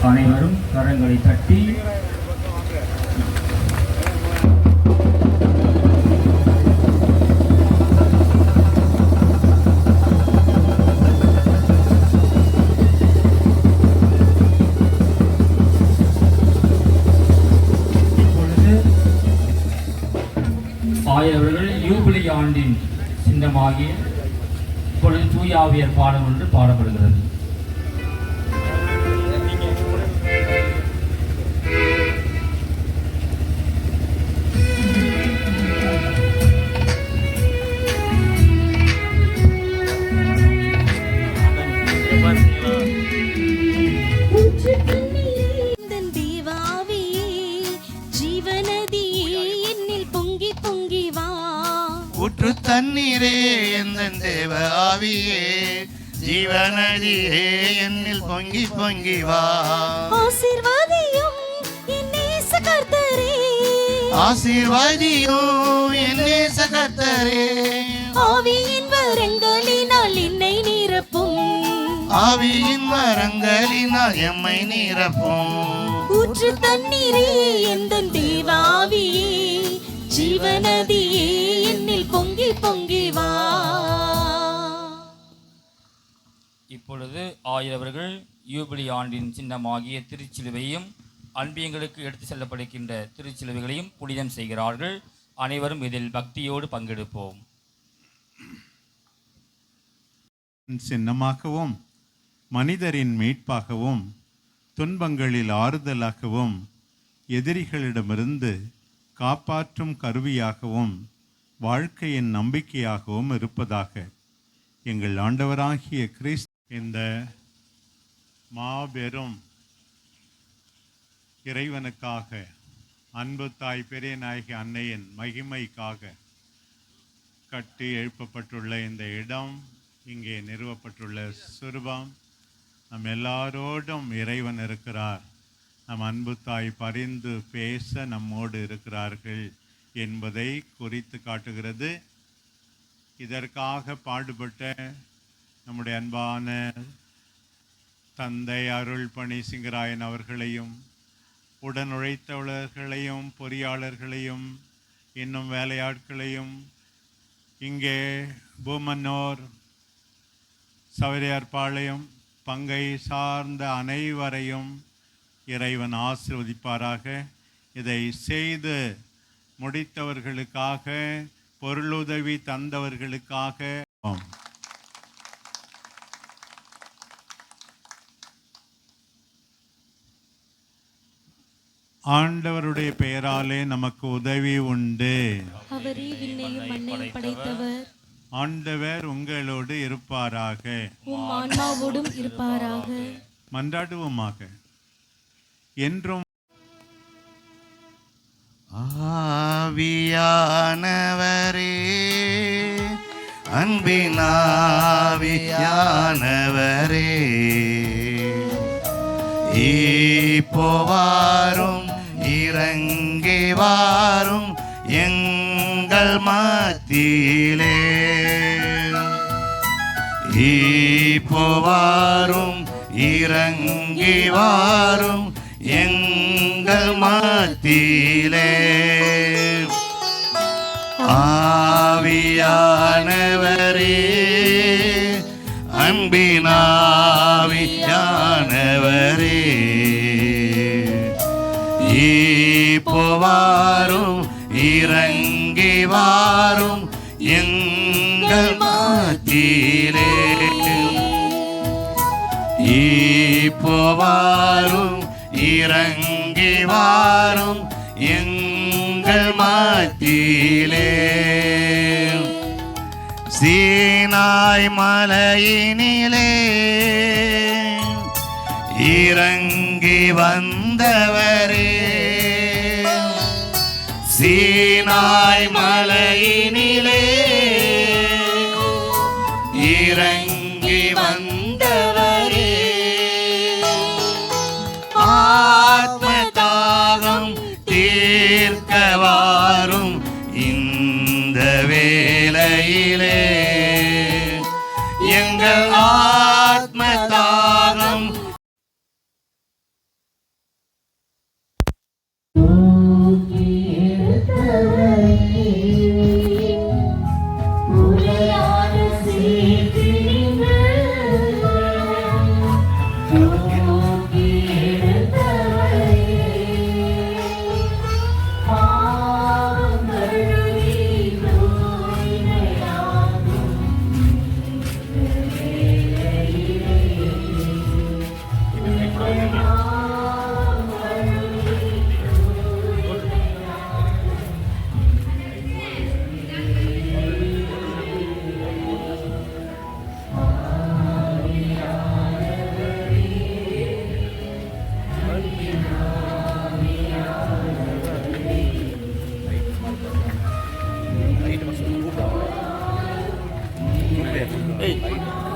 அனைவரும் கரங்களை தட்டி ஆயவர்கள் யூபிலி ஆண்டின் சின்னமாகிய இப்பொழுது தூயாவியர் பாடம் ஒன்று பாடப்படுகிறது. ஊற்று தண்ணீரே எந்தன் தேவ ஆவியே, ஜீவநதியே என்னில் பொங்கி பொங்கி வா. ஆசீர்வாதியும் என் நேச கர்த்தரே, ஆசீர்வாதியும் என் நேச கர்த்தரே. ஆவியின் வரங்களினால் என்னை நிரப்பும், ஆவியின் வரங்களினால் எம்மை நிரப்பும். ஊற்று தண்ணீரே எந்தன் தேவ ஆவியே, ஜீவநதியே என்னில் பொங்கி பொங்கி வா. இப்பொழுது ஆயிரவர்கள் யூபிலி ஆண்டின் சின்னமாகிய திருச்சிலுவையும் அன்பியங்களுக்கு எடுத்து செல்லப்படுகின்ற திருச்சிலுவைகளையும் புனிதம் செய்கிறார்கள். அனைவரும் இதில் பக்தியோடு பங்கெடுப்போம். சின்னமாகவும் மனிதரின் மீட்பாகவும் துன்பங்களில் ஆறுதலாகவும் எதிரிகளிடமிருந்து காப்பாற்றும் கருவியாகவும் வாழ்க்கையின் நம்பிக்கையாகவும் இருப்பதாக எங்கள் ஆண்டவராகிய கிறிஸ்து இந்த மாபெரும் இறைவனுக்காக அன்பு தாய் பெரிய நாயகி அன்னையின் மகிமைக்காக கட்டி எழுப்பப்பட்டுள்ள இந்த இடம், இங்கே நிறுவப்பட்டுள்ள சுரூபம், நம் எல்லாரோடும் இறைவன் இருக்கிறார். நம் அன்பு தாய் பரிந்து பேச நம்மோடு இருக்கிறார்கள் என்பதை குறித்து காட்டுகிறது. இதற்காக பாடுபட்ட நம்முடைய அன்பான தந்தை அருள்பணி சிங்கராயன் அவர்களையும், உடன் உழைத்தவர்களையும், பொறியாளர்களையும், இன்னும் வேலையாட்களையும், இங்கே பூமன்னோர், சவரியார்பாளையம் பங்கை சார்ந்த அனைவரையும் இறைவன் ஆசீர்வதிப்பாராக. இதை செய்து முடித்தவர்களுக்காக, பொருளுதவி தந்தவர்களுக்காக ஆண்டவருடைய பெயராலே நமக்கு உதவி உண்டு. அவரே விண்ணையும் மண்ணையும் படைத்தவர். ஆண்டவர் உங்களோடு இருப்பாராக, உம் ஆன்மாவோடும் இருப்பாராக. மன்றாடுவோமாக. என்றும் ஆவியானவரே, அன்பினாவியானவரே, இப்போவாரும் இறங்கி வாரும் எங்கள் மத்தியிலே. இப்போவாரும் இறங்கி வாரும் எங்கள் மத்தியிலே. ஆவியானவரே, அன்பினாவியானவரே, இப்போவாரும் இறங்கி வாரும் எங்கள் மத்தியிலே. இப்போவாரும் இறங்கி வாரும் எங்கள் மத்தியிலே. சீனாய் மலையினிலே இறங்கி வந்தவரே, சீனாய் மலையினிலே இறங்கி வந்தவரே, ஆத்மதாகம் தீர்க்கவாரும் இந்த வேளையிலே. எங்கள் ஆத்மதாகம்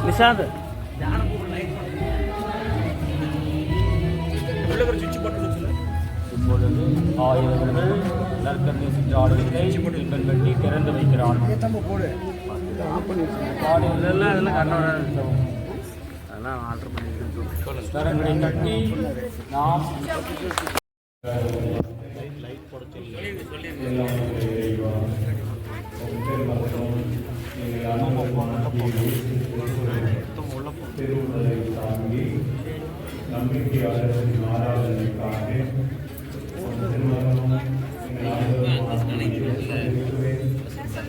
நிஷாந்த் இப்பொழுது ஆயிரவர்கள் நற்கருணை சிற்றாடுகளை நீங்கள் கட்டி திறந்து வைக்கிறார்கள். அதெல்லாம் கண்ணோட அதெல்லாம் ஆர்டர் பண்ணி கரங்களை கட்டி நாம் திருவுடலை தாங்கி நம்பிக்கையாளர்களின் ஆராதனைக்காக திருமணமும்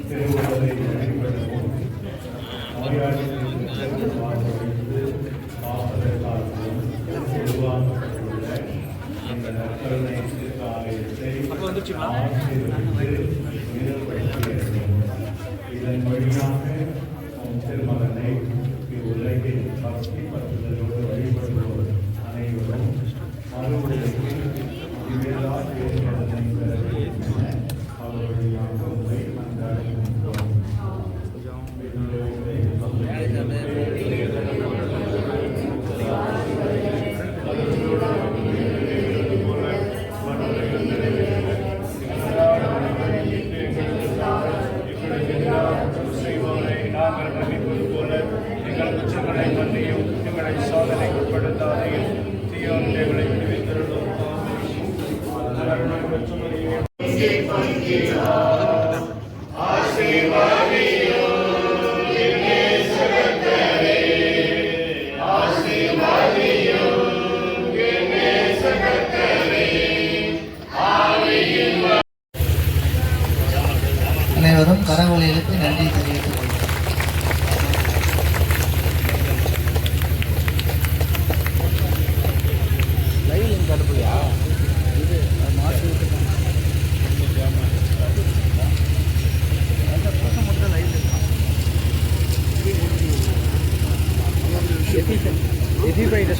திருவுடலை வழிபடவும் நோயாளிகளுக்கு வாழ்வழித்து காப்பதற்காகவும் உருவாக்கப்பட்டுள்ள இந்த நற்கருணை ஆலயத்தை ஆசீர்வதித்து இதன் வழியாக திருமகனை இவ்வுலகில் பக்தி பற்றுதலோடு வழிபடுவோர் அனைவரும் மறுவுலகில் இவ்வேளாண் ஏற்பதனை பெற வேண்டும் என அவருடைய அன்பை மன்றாடுகின்றோம். அனைவரும் கரவொலிகளுக்கு நன்றி தெரிவித்துக் கொள்கிறோம்.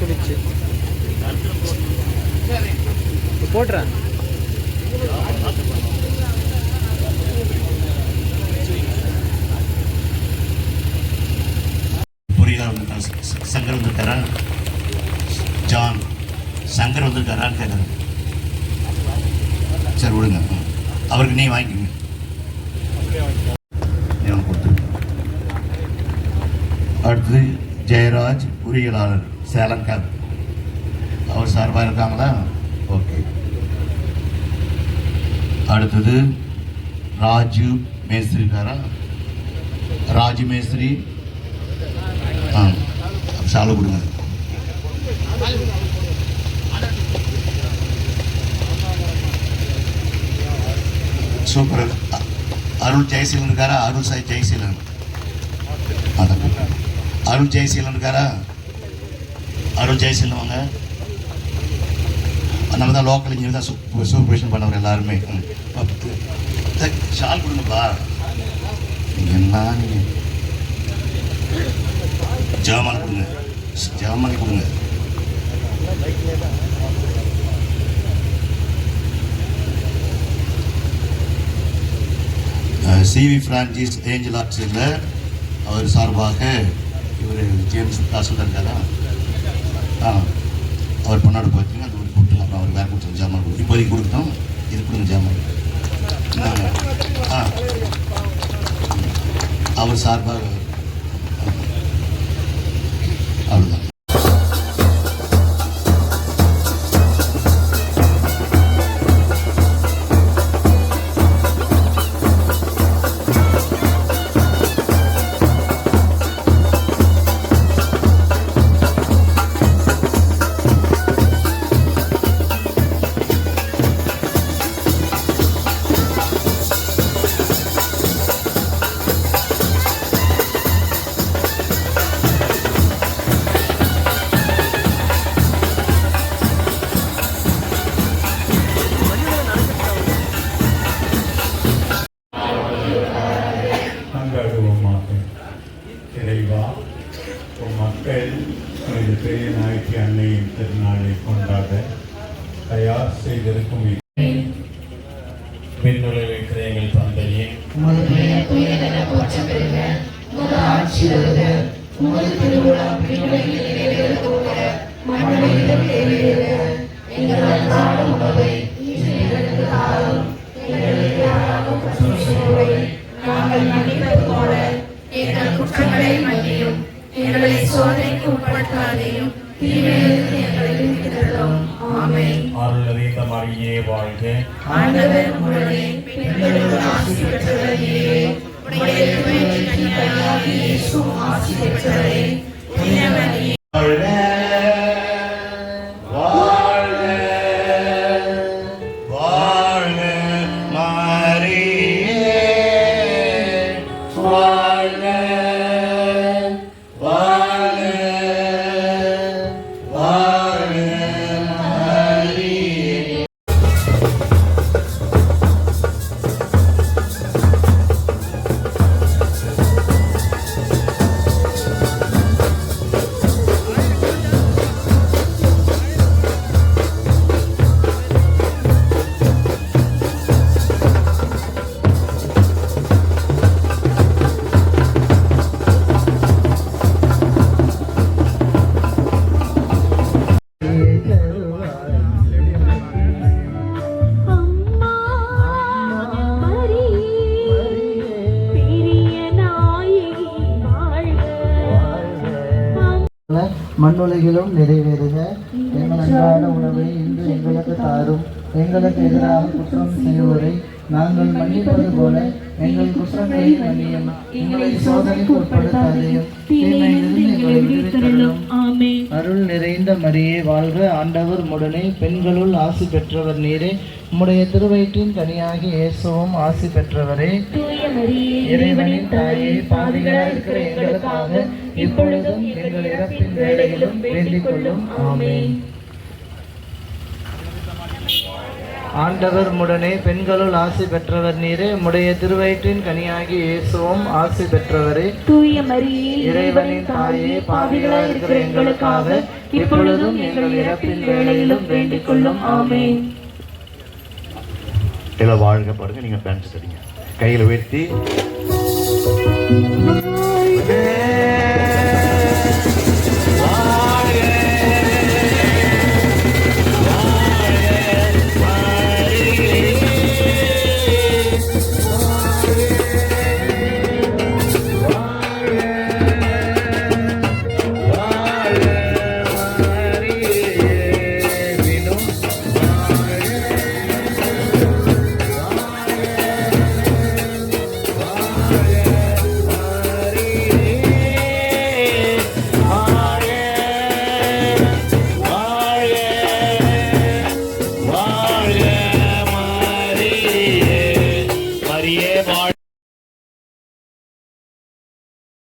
சொல்லிச்சு போட்டுறேன். சங்கர் வந்திருக்காரா? ஜான் சங்கர் வந்திருக்காரான்னு கேட்குறேன். சரி விடுங்க, அவருக்கு நீ வாங்கிக்கோங்க. அடுத்தது ஜெயராஜ் பொறியியலாளர் சேலம் கேப், அவர் சார்பாக இருக்காங்களா? ஓகே. அடுத்தது ராஜு மேஸ்திரி இருக்காரா? ராஜு மேஸ்திரி சாலை கொடுங்க. சூப்பர். அருள் ஜெயசீலன் இருக்காரா? அருள் சாய் ஜெயசீலன், அருள் ஜெயசீலன் இருக்காரா? அருள் ஜெயசீலன் வாங்க. நம்ம தான் லோக்கல் இங்கே தான் சூப்பர்விஷன் பண்ணவர் எல்லாருமே. ஷால் கொடுங்கப்பா. என்ன நீங்கள் ஜாமான் கொடுங்க, ஜாமான் கொடுங்க. சிவி பிரான்சிஸ் ஏஞ்சல் ஆர்ட்ஸில் அவர் சார்பாக இவர் ஜேம்ஸ் காசுல இருக்காரா? அவர் பொண்ணாடு பார்த்தீங்கன்னா அது ஒரு கொடுத்து அப்புறம் அவர் வேறு கொடுத்து ஜாமான் கொடுத்து இப்போதைக்கு கொடுத்தோம். இது கொடுங்க ஜாமான். அவர் சார்பாக அவ்வளோதான். அன்னையின் திருநாளை கொண்டாட தயார் செய்திருக்கும் விண்ணுலகில் இருக்கிற எங்கள் தந்தையே, உமது பெயர் தூயதென போற்றப் பெறுக. உமது ஆட்சி வருக. உமது திருவுளம் விண்ணுலகில் நிறைவேறுவது போல மண்ணுலகிலும் நிறைவேறுக. எங்கள் அன்றாட உணவை இன்று எங்களுக்கு தாரும். எங்களுக்கு எதிராக குற்றம் செய்வோரை நாங்கள் மன்னிப்பது போல எங்கள் குற்றங்களை மன்னியும். எங்களை சோதனைக்கு உட்படுத்தாதேயும், தீமையிலிருந்து எங்களை விடுவித்தருளும். ஆமென். அருள் நிறைந்த மரியே வாழ்க. ஆண்டவர் உம்முடனே பெண்களுக்கு ஆசி பெற்றவர் நீரே. உம்முடைய திருவயிற்றின் கனியாகிய இயேசுவும் ஆசி பெற்றவரே. புனித மரியே, வாழ்க, வாழ்க, வாழ்க மரியே, வாழ்க, வாழ்க, வாழ்க மரியே. அம்மா மரியே பெரிய நாயகி வாழ்க. மண்ணுலகிலும் நிறைவேறுக. எங்கள் அன்றாட உணவை இன்று எங்களுக்கு தாரும். எங்களுக்கு எதிராக குற்றம் செய்வோரை நாங்கள் மன்னிப்பது போல எங்கள் குற்றங்களை மன்னியும். எங்களை சோதனைக்கு உட்படுத்தாதேயும், தீமையிலிருந்து எங்களை விடுவித்தருளும். ஆமென். அருள் நிறைந்த மரியே வாழ்க. ஆண்டவர் உம்முடனே பெண்களுள் ஆசி பெற்றவர் நீரே. உம்முடைய திருவயிற்றின் கனியாகிய இயேசுவும் ஆசி பெற்றவரே. தூய மரியே இறைவனின் தாயே, பாவிகளாய் இருக்கிற எங்களுக்காக இப்பொழுதும் எங்கள் இறப்பின் வேளையிலும் வேண்டிக் கொள்ளும். ஆமென். ஆண்டவர் உம்முடனே பெண்களுள் ஆசி பெற்றவர் நீரே. உம்முடைய திருவயிற்றின் கனியாகிய இயேசுவும் ஆசி பெற்றவரே. தூய மரியே இறைவனின் தாயே, பாவிகளாய் இருக்கிற எங்களுக்காக இப்பொழுதும் எங்கள் இறப்பின் வேளையிலும் வேண்டிக் கொள்ளும். ஆமென். எல்லாம் வாழ்க பாருங்க. நீங்க டான்ஸ் தெரியுங்க, கையில உயர்த்தி